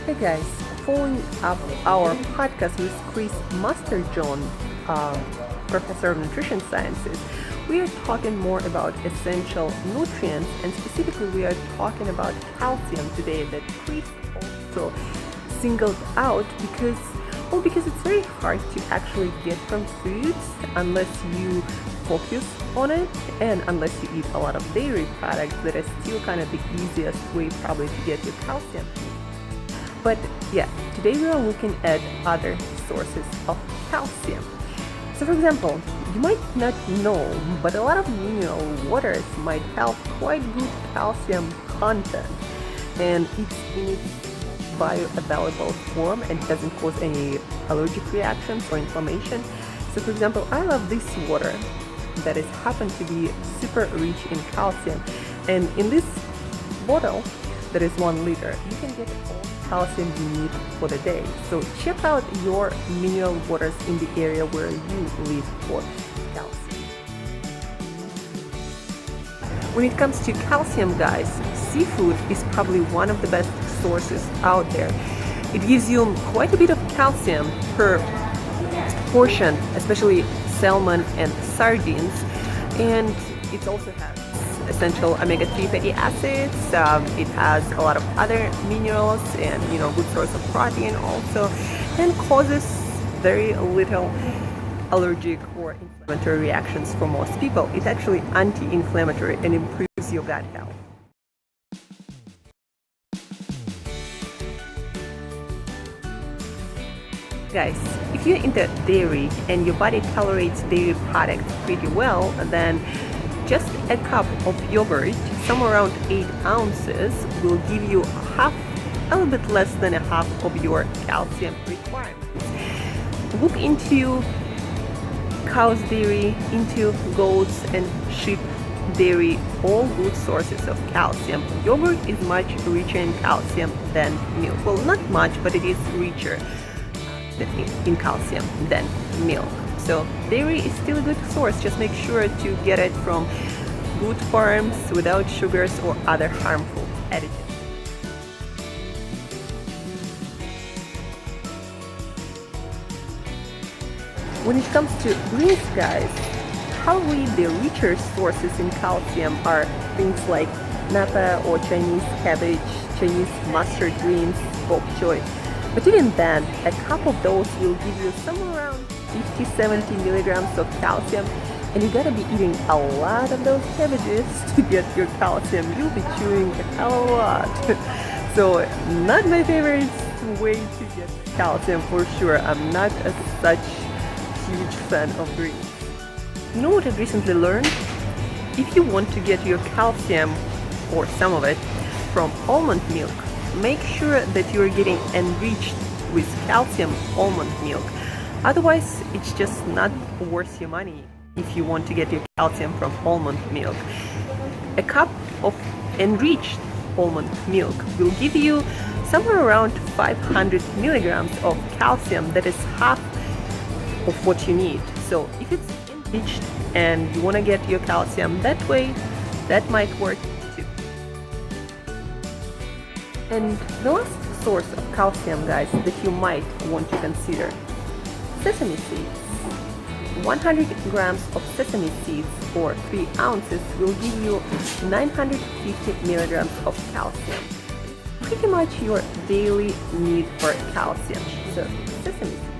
Hey guys, following up our podcast with Chris Masterjohn, Professor of Nutrition Sciences, we are talking more about essential nutrients, and specifically we are talking about calcium today that Chris also singled out because it's very hard to actually get from foods unless you focus on it and unless you eat a lot of dairy products that are still kind of the easiest way probably to get your calcium. But yeah, today we are looking at other sources of calcium. So for example, you might not know, but a lot of mineral waters might have quite good calcium content, and it's in its bioavailable form and doesn't cause any allergic reactions or inflammation. So for example, I love this water that is happen to be super rich in calcium, and in this bottle that is 1 liter, you can get all calcium you need for the day. So check out your mineral waters in the area where you live for calcium. When it comes to calcium, guys, seafood is probably one of the best sources out there. It gives you quite a bit of calcium per portion, especially salmon and sardines, and it also has essential omega-3 fatty acids. It has a lot of other minerals and good source of protein also, and causes very little allergic or inflammatory reactions for most people. It's actually anti-inflammatory and improves your gut health. Guys, if you're into dairy and your body tolerates dairy products pretty well, then just a cup of yogurt, somewhere around 8 ounces, will give you a little bit less than a half of your calcium requirements. Look into cow's dairy, into goats and sheep dairy, all good sources of calcium. Yogurt is much richer in calcium than milk. Well, not much, but it is richer in calcium than milk. So dairy is still a good source. Just make sure to get it from good farms without sugars or other harmful additives. When it comes to greens, guys, probably the richer sources in calcium are things like napa or Chinese cabbage, Chinese mustard greens, bok choy. But even then, a cup of those will give you somewhere around 50-70 milligrams of calcium, and you gotta be eating a lot of those cabbages to get your calcium. You'll be chewing a hell of a lot. So not my favorite way to get calcium for sure. I'm not such huge fan of greens. You know what I've recently learned? If you want to get your calcium, or some of it, from almond milk, make sure that you're getting enriched with calcium almond milk. Otherwise, it's just not worth your money if you want to get your calcium from almond milk. A cup of enriched almond milk will give you somewhere around 500 milligrams of calcium. That is half of what you need. So if it's enriched and you want to get your calcium that way, that might work too. And the last source of calcium, guys, that you might want to consider: sesame seeds. 100 grams of sesame seeds, or 3 ounces, will give you 950 milligrams of calcium. Pretty much your daily need for calcium. So sesame seeds.